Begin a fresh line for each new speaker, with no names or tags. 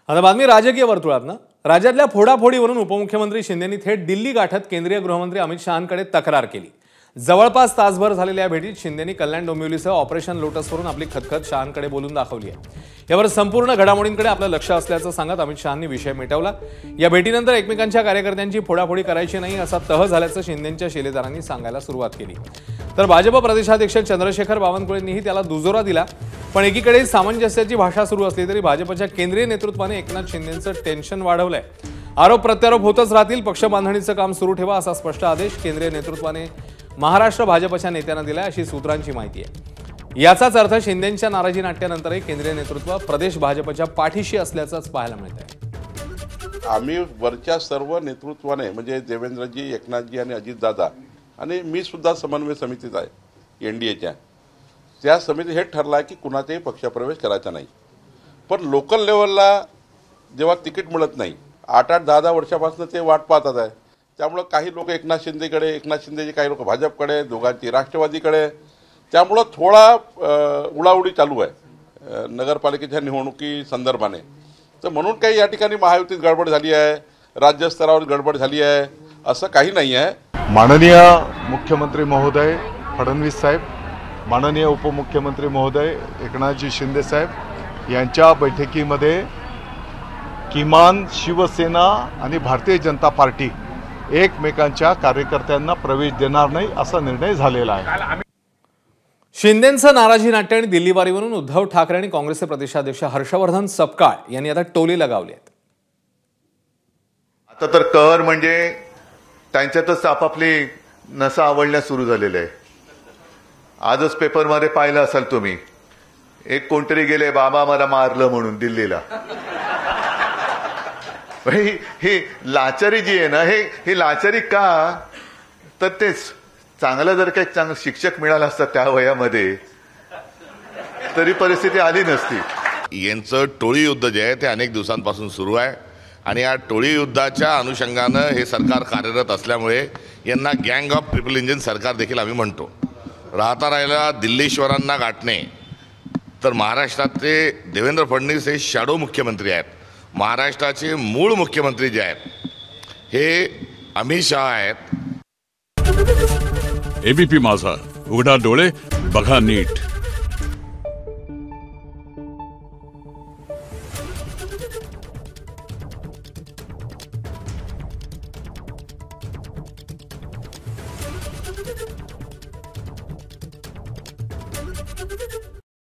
आता बातमी राजकीय वर्तुळातनं राज्यातल्या फोडाफोडीवरून उपमुख्यमंत्री शिंदेंनी थेट दिल्ली गाठत केंद्रीय गृहमंत्री अमित शहांकडे तक्रार केली। जवळपास तासभर झालेल्या भेटीत शिंदेंनी कल्याण डोंबिवलीसह ऑपरेशन लोटसवरून आपली खतखत शहांकडे बोलून दाखवली आहे। यावर संपूर्ण घडामोडींकडे आपलं लक्ष असल्याचं सांगत अमित शहांनी विषय मिटवला। या भेटीनंतर एकमेकांच्या कार्यकर्त्यांची फोडाफोडी करायची नाही असा तह झाल्याचं शिंदेंच्या शिलेदारांनी सांगायला सुरुवात केली। तर भाजप प्रदेशाध्यक्ष चंद्रशेखर बावनकुळेंनीही त्याला दुजोरा दिला। पण एकीकडे सामंजस्याची भाषा सुरू असली तरी भाजपच्या केंद्रीय नेतृत्वाने एकनाथ शिंदेंचं टेन्शन वाढवलंय। आरोप प्रत्यारोप होतच राहतील, पक्ष बांधणीचं काम सुरू ठेवा असा स्पष्ट आदेश केंद्रीय नेतृत्वाने महाराष्ट्र भाजपच्या नेत्यांना दिलाय अशी सूत्रांची माहिती आहे। याचाच अर्थ शिंदेंच्या नाराजी नाट्यानंतरही केंद्रीय नेतृत्व प्रदेश भाजपच्या पाठीशी असल्याचंच पाहायला मिळतंय।
आम्ही वरच्या सर्व नेतृत्वाने म्हणजे देवेंद्रजी, एकनाथजी आणि अजितदादा आणि मी सुद्धा समन्वय समितीत आहे एनडीएच्या, त्या समिती हे ठरलं आहे की कुणाचाही पक्षप्रवेश करायचा नाही। पण लोकल लेवलला जेव्हा तिकीट मिळत नाही 8-8, 10-10 वर्षापासून ते वाट पाहतात आहे। त्यामुळे काही लोक एकनाथ शिंदेकडे, एकनाथ शिंदेचे काही लोक भाजपकडे, दोघांची राष्ट्रवादीकडे, त्यामुळं थोडा उडाउडी चालू आहे नगरपालिकेच्या निवडणुकी संदर्भाने। तर म्हणून काही या ठिकाणी महायुतीत गडबड झाली आहे, राज्यस्तरावर गडबड झाली आहे असं काही नाही आहे।
माननीय मुख्यमंत्री महोदय फडणवीस साहेब, माननीय उपमुख्यमंत्री महोदय एकनाथजी शिंदे साहेब यांच्या बैठकीमध्ये किमान शिवसेना आणि भारतीय जनता पार्टी एकमेकांच्या कार्यकर्त्यांना प्रवेश देणार नाही असा निर्णय झालेला आहे।
शिंदेंचं नाराजी नाट्य आणि दिल्लीवारीवरून उद्धव ठाकरे आणि काँग्रेसचे प्रदेशाध्यक्ष हर्षवर्धन सपकाळ यांनी आता टोले लगावले आहेत।
आता तर कहर म्हणजे त्यांच्यातच आपापली नसा आवडण्यास सुरू झालेले आहे। आजच पेपरमध्ये पाहिलं असाल तुम्ही, एक कोणतरी गेले बाबा मला मारलं म्हणून दिल्लीला। ही लाचारी जी आहे ना, ही लाचारी का, तर तेच चांगलं जर काही चांगलं शिक्षक मिळालं असतं त्या वयामध्ये तरी परिस्थिती आली नसती।
यांचं टोळी युद्ध जे आहे ते अनेक दिवसांपासून सुरू आहे आणि या टोळी युद्धाच्या अनुषंगानं हे सरकार कार्यरत असल्यामुळे यांना गँग ऑफ ट्रिपल इंजिन सरकार देखील आम्ही म्हणतो। राहता राहिला दिल्लीश्वरांना गाठणे, तर महाराष्ट्राचे देवेंद्र फडणवीस हे शॅडो मुख्यमंत्री आहेत। महाराष्ट्राचे मूळ मुख्यमंत्री जे आहेत हे अमित शहा आहेत।
एबीपी माझा, उघडा डोळे बघा नीट।